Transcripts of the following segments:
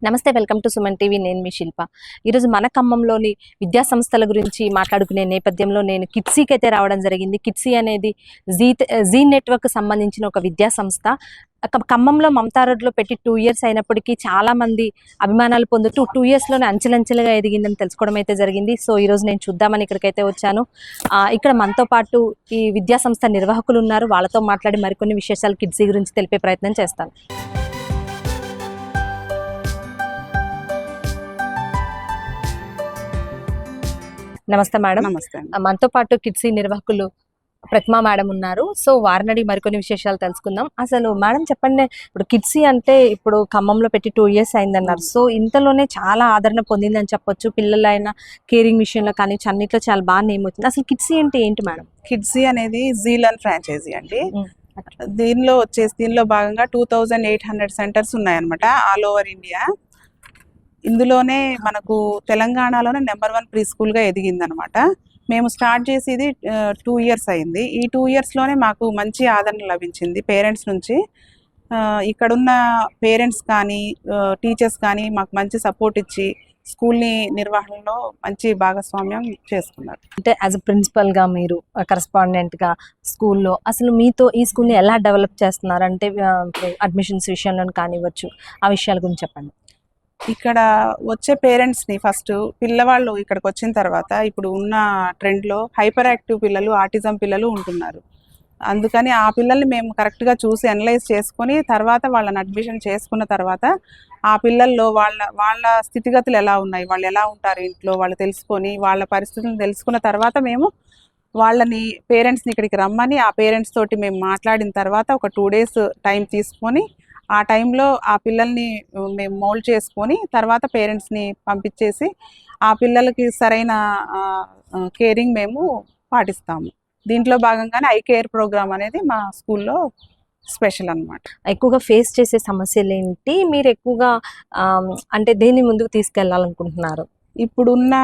నమస్తే, welcome to Suman TV. నేను మీ శిల్ప. ఈరోజు మన ఖమ్మంలోని విద్యా సంస్థల గురించి మాట్లాడుకునే నేపథ్యంలో నేను కిడ్సీకి అయితే రావడం జరిగింది. కిడ్సీ అనేది జీ నెట్వర్క్ సంబంధించిన ఒక విద్యా సంస్థ. ఖమ్మంలో మమతా రోడ్లో పెట్టి 2 years అయినప్పటికీ చాలా మంది అభిమానాలు పొందుతూ 2 yearsలోనే అంచెలంచెలుగా ఎదిగిందని తెలుసుకోవడం అయితే జరిగింది. సో ఈరోజు నేను చూద్దామని ఇక్కడికైతే వచ్చాను. ఇక్కడ మనతో పాటు ఈ విద్యా సంస్థ నిర్వాహకులు ఉన్నారు. వాళ్ళతో మాట్లాడి మరికొన్ని విశేషాలు కిడ్సీ గురించి తెలిపే ప్రయత్నం చేస్తాను. నమస్తే మేడం. నమస్తే. మనతో పాటు కిడ్సీ నిర్వాహకులు ప్రతిమా మేడం ఉన్నారు. సో వారిని అడిగి మరికొన్ని విశేషాలు తెలుసుకుందాం. అసలు మేడం చెప్పండి, ఇప్పుడు కిడ్సీ అంటే ఇప్పుడు ఖమ్మంలో పెట్టి 2 years అయిందన్నారు. సో ఇంతలోనే చాలా ఆదరణ పొందిందని చెప్పొచ్చు. పిల్లలైనా కేరింగ్ విషయంలో కానీ అన్నిట్లో చాలా బాగా నేమ్ వచ్చింది. అసలు కిడ్సీ అంటే ఏంటి మేడం? కిడ్సీ అనేది జీలన్ ఫ్రాంచైజీ అండి. దీనిలో భాగంగా 2800 సెంటర్స్ ఉన్నాయన్నమాట ఆల్ ఓవర్ ఇండియా. ఇందులోనే మనకు తెలంగాణలోనే నెంబర్ 1 ప్రీ స్కూల్గా ఎదిగిందనమాట. మేము స్టార్ట్ చేసేది 2 years అయింది. ఈ 2 yearsలోనే మాకు మంచి ఆదరణ లభించింది పేరెంట్స్ నుంచి. ఇక్కడున్న పేరెంట్స్ కానీ టీచర్స్ కానీ మాకు మంచి సపోర్ట్ ఇచ్చి స్కూల్ని నిర్వహణలో మంచి భాగస్వామ్యం చేసుకున్నారు. అంటే యాజ్ అ ప్రిన్సిపల్గా మీరు కరెస్పాండెంట్గా స్కూల్లో అసలు మీతో ఈ స్కూల్ని ఎలా డెవలప్ చేస్తున్నారు? అంటే అడ్మిషన్స్ విషయంలో కానివ్వచ్చు, ఆ విషయాల గురించి చెప్పండి. ఇక్కడ వచ్చే పేరెంట్స్ని ఫస్ట్ పిల్లవాళ్ళు ఇక్కడికి వచ్చిన తర్వాత ఇప్పుడు ఉన్న ట్రెండ్లో హైపర్ యాక్టివ్ పిల్లలు, ఆటిజం పిల్లలు ఉంటున్నారు. అందుకని ఆ పిల్లల్ని మేము కరెక్ట్గా చూసి అనలైజ్ చేసుకొని తర్వాత వాళ్ళని అడ్మిషన్ చేసుకున్న తర్వాత ఆ పిల్లల్లో వాళ్ళ స్థితిగతులు ఎలా ఉన్నాయి, వాళ్ళు ఎలా ఉంటారు ఇంట్లో, వాళ్ళు తెలుసుకొని వాళ్ళ పరిస్థితులను తెలుసుకున్న తర్వాత మేము వాళ్ళని పేరెంట్స్ని ఇక్కడికి రమ్మని ఆ పేరెంట్స్ తోటి మేము మాట్లాడిన తర్వాత ఒక 2 days టైం తీసుకొని ఆ టైంలో ఆ పిల్లల్ని మేము మౌల్డ్ చేసుకొని తర్వాత పేరెంట్స్ని పంపించేసి ఆ పిల్లలకి సరైన కేరింగ్ మేము పాటిస్తాము. దీంట్లో భాగంగానే ఐ కేర్ ప్రోగ్రామ్ అనేది మా స్కూల్లో స్పెషల్ అన్నమాట. ఎక్కువగా ఫేస్ చేసే సమస్యలు ఏంటి? మీరు ఎక్కువగా అంటే దేన్ని ముందుకు తీసుకెళ్లాలనుకుంటున్నారు? ఇప్పుడున్న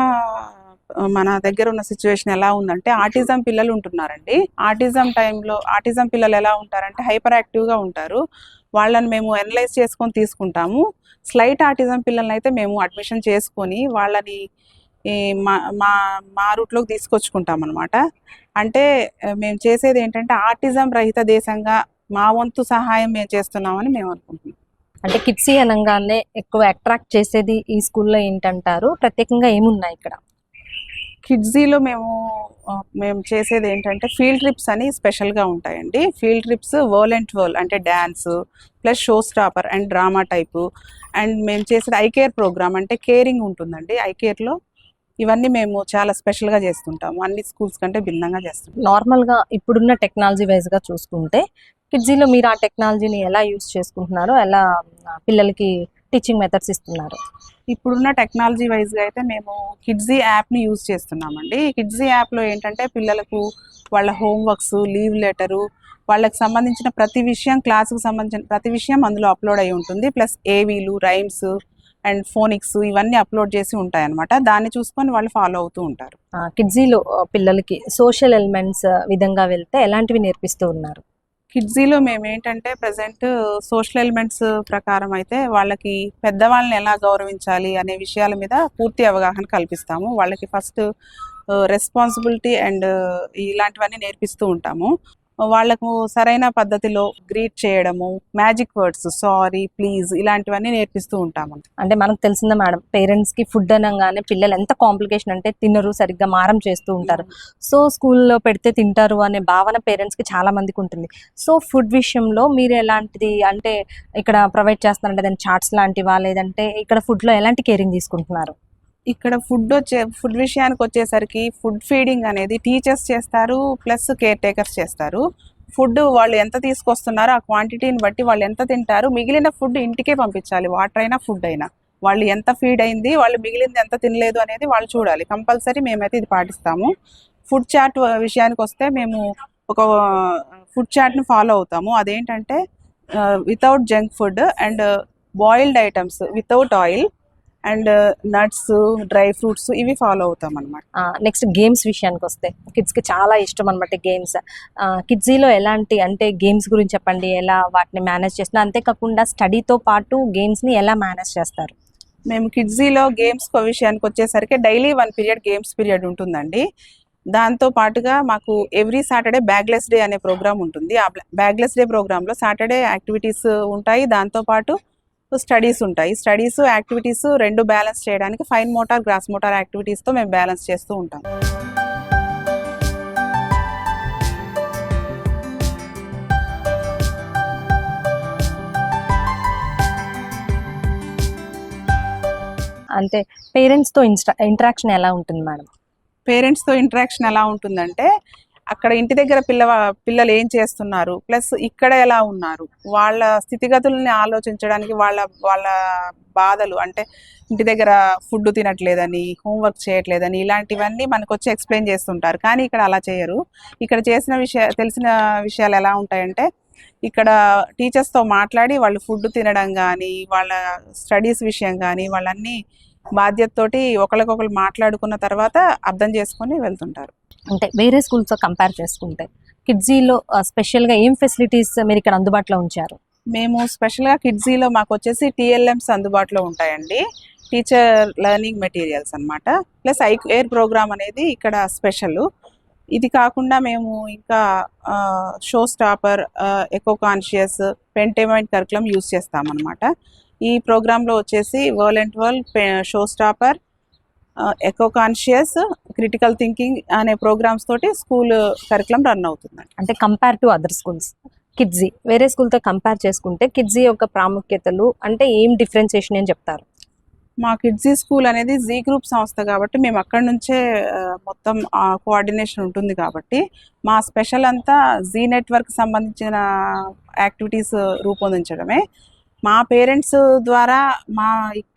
మన దగ్గర ఉన్న సిచ్యువేషన్ ఎలా ఉందంటే ఆటిజం పిల్లలు ఉంటున్నారండి. ఆటిజం పిల్లలు ఎలా ఉంటారంటే హైపర్ యాక్టివ్గా ఉంటారు. వాళ్ళని మేము అనలైజ్ చేసుకొని తీసుకుంటాము. స్లైట్ ఆటిజం పిల్లల్ని అయితే మేము అడ్మిషన్ చేసుకొని వాళ్ళని మా రూట్లోకి తీసుకొచ్చుకుంటాం అనమాట. అంటే మేము చేసేది ఏంటంటే ఆటిజం రహిత దేశంగా మా వంతు సహాయం మేము చేస్తున్నామని మేము అనుకుంటున్నాం. అంటే కిడ్సీ అనగానే ఎక్కువ అట్రాక్ట్ చేసేది ఈ స్కూల్లో ఏంటంటారు? ప్రత్యేకంగా ఏమున్నాయి ఇక్కడ? కిడ్సీలో మేము చేసేది ఏంటంటే ఫీల్డ్ ట్రిప్స్ అని స్పెషల్గా ఉంటాయండి. ఫీల్డ్ ట్రిప్స్ వరల్డ్ అంటే dance plus show stopper and drama type. And మేము చేసేది ఐ కేర్ ప్రోగ్రామ్, అంటే కేరింగ్ ఉంటుందండి. ఐ కేర్లో ఇవన్నీ మేము చాలా స్పెషల్గా చేస్తుంటాము. అన్ని స్కూల్స్ కంటే భిన్నంగా చేస్తుంటాం. నార్మల్గా ఇప్పుడున్న టెక్నాలజీ వైజ్గా చూసుకుంటే కిడ్సీలో మీరు ఆ టెక్నాలజీని ఎలా యూస్ చేసుకుంటున్నారో, ఎలా పిల్లలకి టీచింగ్ మెథడ్స్ ఇస్తున్నారు? ఇప్పుడున్న టెక్నాలజీ వైజ్గా అయితే మేము కిడ్సీ యాప్ని యూజ్ చేస్తున్నామండి. కిడ్సీ యాప్లో ఏంటంటే పిల్లలకు వాళ్ళ హోంవర్క్స్, లీవ్ లెటరు, వాళ్ళకి సంబంధించిన ప్రతి విషయం, క్లాసుకు సంబంధించిన ప్రతి విషయం అందులో అప్లోడ్ అయి ఉంటుంది. ప్లస్ ఏవీలు, రైమ్స్ అండ్ ఫోనిక్స్ ఇవన్నీ అప్లోడ్ చేసి ఉంటాయన్నమాట. దాన్ని చూసుకొని వాళ్ళు ఫాలో అవుతూ ఉంటారు. కిడ్సీలో పిల్లలకి సోషల్ ఎలిమెంట్స్ విధంగా వెళ్తే ఎలాంటివి నేర్పిస్తూ ఉన్నారు? కిడ్సీలో మేము ఏంటంటే ప్రజెంట్ సోషల్ ఎలిమెంట్స్ ప్రకారం అయితే వాళ్ళకి పెద్దవాళ్ళని ఎలా గౌరవించాలి అనే విషయాల మీద పూర్తి అవగాహన కల్పిస్తాము. వాళ్ళకి ఫస్ట్ రెస్పాన్సిబిలిటీ అండ్ ఇలాంటివన్నీ నేర్పిస్తూ ఉంటాము. వాళ్ళకు సరైన పద్ధతిలో గ్రీట్ చేయడము, మ్యాజిక్ వర్డ్స్, సారీ, ప్లీజ్ ఇలాంటివన్నీ నేర్పిస్తూ ఉంటాము. అంటే మనకు తెలిసిందే మేడం, పేరెంట్స్కి ఫుడ్ అనగానే పిల్లలు ఎంత కాంప్లికేషన్ అంటే తినరు, సరిగ్గా మారం చేస్తూ ఉంటారు. సో స్కూల్లో పెడితే తింటారు అనే భావన పేరెంట్స్కి చాలా మందికి ఉంటుంది. సో ఫుడ్ విషయంలో మీరు ఎలాంటిది అంటే ఇక్కడ ప్రొవైడ్ చేస్తున్నారంటే దాని చార్ట్స్ లాంటివా, లేదంటే ఇక్కడ ఫుడ్లో ఎలాంటి కేరింగ్ తీసుకుంటున్నారు? ఇక్కడ ఫుడ్ విషయానికి వచ్చేసరికి ఫుడ్ ఫీడింగ్ అనేది టీచర్స్ చేస్తారు, ప్లస్ కేర్ టేకర్స్ చేస్తారు. ఫుడ్ వాళ్ళు ఎంత తీసుకొస్తున్నారో ఆ క్వాంటిటీని బట్టి వాళ్ళు ఎంత తింటారు, మిగిలిన ఫుడ్ ఇంటికే పంపించాలి. వాటర్ అయినా ఫుడ్ అయినా వాళ్ళు ఎంత ఫీడ్ అయింది, వాళ్ళు మిగిలింది ఎంత తినలేదు అనేది వాళ్ళు చూడాలి. కంపల్సరీ మేమైతే ఇది పాటిస్తాము. ఫుడ్ చార్ట్ విషయానికి వస్తే మేము ఒక ఫుడ్ చార్ట్ని ఫాలో అవుతాము. అదేంటంటే without junk food and boiled items without oil and nuts, dry fruits ఇవి ఫాలో అవుతాం అనమాట. నెక్స్ట్ గేమ్స్ విషయానికి వస్తే కిడ్స్కి చాలా ఇష్టం అనమాట గేమ్స్. కిడ్సీలో ఎలాంటి అంటే గేమ్స్ గురించి చెప్పండి, ఎలా వాటిని మేనేజ్ చేస్తున్నారు? అంతేకాకుండా స్టడీతో పాటు గేమ్స్ని ఎలా మేనేజ్ చేస్తారు? మేము కిడ్జీలో గేమ్స్ విషయానికి వచ్చేసరికి డైలీ 1 పీరియడ్ గేమ్స్ పీరియడ్ ఉంటుందండి. దాంతో పాటుగా మాకు ఎవ్రీ సాటర్డే బ్యాగ్లెస్ డే అనే ప్రోగ్రామ్ ఉంటుంది. ఆ బ్యాగ్లెస్ డే ప్రోగ్రాంలో సాటర్డే యాక్టివిటీస్ ఉంటాయి, దాంతోపాటు స్టడీస్ ఉంటాయి. స్టడీస్ యాక్టివిటీస్ 2 బ్యాలెన్స్ చేయడానికి ఫైన్ మోటార్ గ్రాస్ మోటార్ యాక్టివిటీస్తో మేము బ్యాలెన్స్ చేస్తూ ఉంటాం. అంటే పేరెంట్స్తో ఇంటరాక్షన్ ఎలా ఉంటుంది మేడం? పేరెంట్స్తో ఇంటరాక్షన్ ఎలా ఉంటుందంటే, అక్కడ ఇంటి దగ్గర పిల్లలు ఏం చేస్తున్నారు, ప్లస్ ఇక్కడ ఎలా ఉన్నారు, వాళ్ళ స్థితిగతుల్ని ఆలోచించడానికి, వాళ్ళ వాళ్ళ బాధలు అంటే ఇంటి దగ్గర ఫుడ్ తినట్లేదని, హోంవర్క్ చేయట్లేదని, ఇలాంటివన్నీ మనకు వచ్చి ఎక్స్ప్లెయిన్ చేస్తుంటారు. కానీ ఇక్కడ అలా చేయరు. ఇక్కడ తెలిసిన విషయాలు ఎలా ఉంటాయంటే, ఇక్కడ టీచర్స్తో మాట్లాడి వాళ్ళు ఫుడ్ తినడం కానీ, వాళ్ళ స్టడీస్ విషయం కానీ, వాళ్ళన్నీ బాధ్యతతోటి ఒకరికొకరు మాట్లాడుకున్న తర్వాత అర్థం చేసుకొని వెళ్తుంటారు. అంటే వేరే స్కూల్స్తో కంపేర్ చేసుకుంటే కిడ్జీలో స్పెషల్గా ఏం ఫెసిలిటీస్ మీరు ఇక్కడ అందుబాటులో ఉంచారు? మేము స్పెషల్గా కిడ్జీలో మాకు వచ్చేసి TLMs అందుబాటులో ఉంటాయండి, టీచర్ లెర్నింగ్ మెటీరియల్స్ అన్నమాట. ప్లస్ ఐకేర్ ప్రోగ్రామ్ అనేది ఇక్కడ స్పెషల్. ఇది కాకుండా మేము ఇంకా షో స్టాపర్, ఎకో కాన్షియస్, పెంటెమైన్ కరికులం యూజ్ చేస్తామన్నమాట. ఈ ప్రోగ్రాంలో వచ్చేసి world show stopper, eco conscious, critical thinking అనే ప్రోగ్రామ్స్ తోటి స్కూల్ కరికులం రన్ అవుతుంది. అంటే compare to other schools Kidzee వేరే స్కూల్తో కంపేర్ చేసుకుంటే కిడ్జీ యొక్క ప్రాముఖ్యతలు అంటే ఏం డిఫరెన్సియేషన్ అని చెప్తారు? మా కిడ్జీ స్కూల్ అనేది జీ గ్రూప్ సంస్థ కాబట్టి మేము అక్కడి నుంచే మొత్తం కోఆర్డినేషన్ ఉంటుంది కాబట్టి మా స్పెషల్ అంతా జీ నెట్వర్క్ సంబంధించిన యాక్టివిటీస్ రూపొందించడమే. మా పేరెంట్స్ ద్వారా మా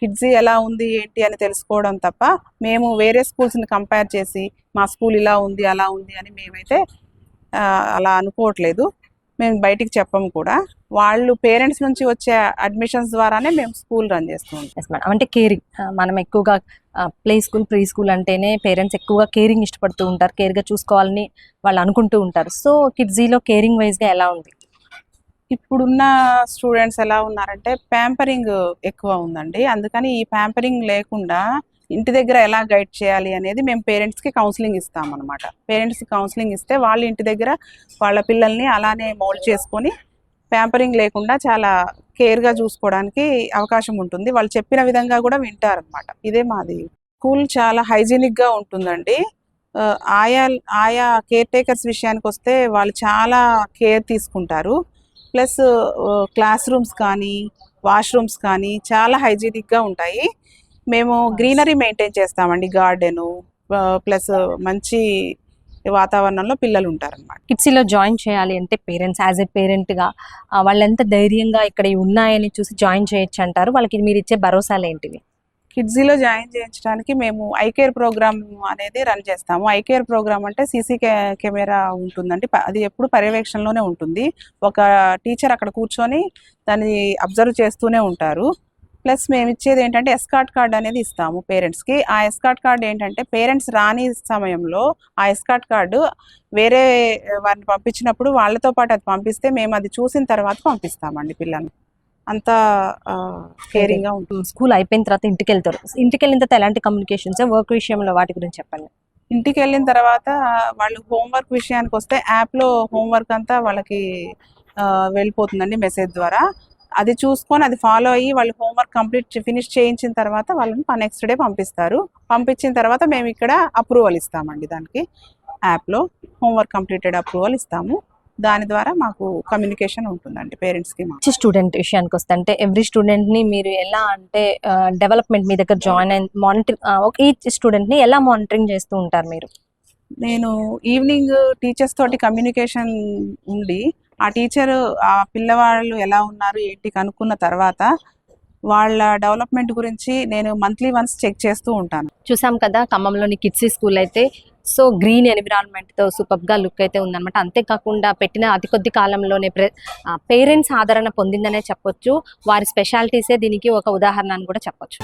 కిడ్జీ ఎలా ఉంది ఏంటి అని తెలుసుకోవడం తప్ప మేము వేరే స్కూల్స్ని కంపేర్ చేసి మా స్కూల్ ఇలా ఉంది అలా ఉంది అని మేమైతే అలా అనుకోవట్లేదు. మేము బయటికి చెప్పము కూడా. వాళ్ళు పేరెంట్స్ నుంచి వచ్చే అడ్మిషన్స్ ద్వారానే మేము స్కూల్ రన్ చేస్తూ ఉంటాం. అంటే కేరింగ్ మనం ఎక్కువగా ప్లే స్కూల్ ప్రీ స్కూల్ అంటేనే పేరెంట్స్ ఎక్కువగా కేరింగ్ ఇష్టపడుతూ ఉంటారు, కేర్గా చూసుకోవాలని వాళ్ళు అనుకుంటూ ఉంటారు. సో కిడ్జీలో కేరింగ్ వైజ్గా ఎలా ఉంది? ఇప్పుడున్న స్టూడెంట్స్ ఎలా ఉన్నారంటే ప్యాంపరింగ్ ఎక్కువ ఉందండి. అందుకని ఈ ప్యాంపరింగ్ లేకుండా ఇంటి దగ్గర ఎలా గైడ్ చేయాలి అనేది మేము పేరెంట్స్కి కౌన్సిలింగ్ ఇస్తామన్నమాట. పేరెంట్స్కి కౌన్సిలింగ్ ఇస్తే వాళ్ళు ఇంటి దగ్గర వాళ్ళ పిల్లల్ని అలానే మోల్డ్ చేసుకొని ప్యాంపరింగ్ లేకుండా చాలా కేర్గా చూసుకోవడానికి అవకాశం ఉంటుంది. వాళ్ళు చెప్పిన విధంగా కూడా వింటారనమాట. ఇదే మాది. స్కూల్ చాలా హైజీనిక్గా ఉంటుందండి. ఆయా కేర్ టేకర్స్ విషయానికి వస్తే వాళ్ళు చాలా కేర్ తీసుకుంటారు. ప్లస్ క్లాస్ రూమ్స్ కానీ వాష్రూమ్స్ కానీ చాలా హైజీనిక్గా ఉంటాయి. మేము గ్రీనరీ మెయింటైన్ చేస్తామండి, గార్డెను ప్లస్ మంచి వాతావరణంలో పిల్లలు ఉంటారన్నమాట. కిడ్సీలో జాయిన్ చేయాలి అంటే పేరెంట్స్ యాజ్ ఏ పేరెంట్గా వాళ్ళు ఎంత ధైర్యంగా ఇక్కడ ఉన్నాయని చూసి జాయిన్ చేయొచ్చు అంటారు? వాళ్ళకి మీరు ఇచ్చే భరోసాలు ఏంటివి? కిడ్జీలో జాయిన్ చేయించడానికి మేము ఐకేర్ ప్రోగ్రామ్ అనేది రన్ చేస్తాము. ఐకేర్ ప్రోగ్రామ్ అంటే సీసీ కెమెరా ఉంటుందండి, అది ఎప్పుడు పర్యవేక్షణలోనే ఉంటుంది. ఒక టీచర్ అక్కడ కూర్చొని దాన్ని అబ్జర్వ్ చేస్తూనే ఉంటారు. ప్లస్ మేము ఇచ్చేది ఏంటంటే ఎస్కార్ట్ కార్డ్ అనేది ఇస్తాము పేరెంట్స్కి. ఆ ఎస్కార్ట్ కార్డ్ ఏంటంటే పేరెంట్స్ రాని సమయంలో ఆ ఎస్కార్ట్ కార్డు వేరే వారిని పంపించినప్పుడు వాళ్ళతో పాటు అది పంపిస్తే మేము అది చూసిన తర్వాత పంపిస్తామండి పిల్లల్ని. అంత కేరింగ్గా ఉంటుంది. స్కూల్ అయిపోయిన తర్వాత ఇంటికి వెళ్తారు. ఇంటికి వెళ్ళిన తర్వాత ఎలాంటి కమ్యూనికేషన్స్, వర్క్ విషయంలో వాటి గురించి చెప్పండి. ఇంటికి వెళ్ళిన తర్వాత వాళ్ళు హోంవర్క్ విషయానికి వస్తే యాప్లో హోంవర్క్ అంతా వాళ్ళకి వెళ్ళిపోతుందండి మెసేజ్ ద్వారా. అది చూసుకొని అది ఫాలో అయ్యి వాళ్ళు హోంవర్క్ ఫినిష్ చేయించిన తర్వాత వాళ్ళని నెక్స్ట్ డే పంపిస్తారు. పంపించిన తర్వాత మేము ఇక్కడ అప్రూవల్ ఇస్తామండి, దానికి యాప్లో హోంవర్క్ కంప్లీటెడ్ అప్రూవల్ ఇస్తాము. దాని ద్వారా మాకు కమ్యూనికేషన్ ఉంటుందండి పేరెంట్స్కి. స్టూడెంట్ విషయానికి వస్తే అంటే ఎవ్రీ స్టూడెంట్ని మీరు ఎలా అంటే డెవలప్మెంట్ మీ దగ్గర జాయిన్ అయిన ఈచ్ స్టూడెంట్ని ఎలా మానిటరింగ్ చేస్తూ ఉంటారు మీరు? నేను ఈవినింగ్ టీచర్స్ తోటి కమ్యూనికేషన్ ఉండి ఆ టీచర్ ఆ పిల్లవాళ్ళు ఎలా ఉన్నారు ఏంటి కనుక్కున్న తర్వాత వాళ్ళ డెవలప్మెంట్ గురించి నేను మంత్లీ వన్స్ చెక్ చేస్తూ ఉంటాను. చూసాం కదా ఖమ్మంలోని కిడ్సీ స్కూల్ అయితే సో గ్రీన్ ఎన్విరాన్మెంట్తో సూపర్గా లుక్ అయితే ఉందన్నమాట. అంతేకాకుండా పెట్టిన అతి కొద్ది కాలంలోనే పేరెంట్స్ ఆదరణ పొందిందనే చెప్పొచ్చు. వారి స్పెషాలిటీసే దీనికి ఒక ఉదాహరణ అని కూడా చెప్పొచ్చు.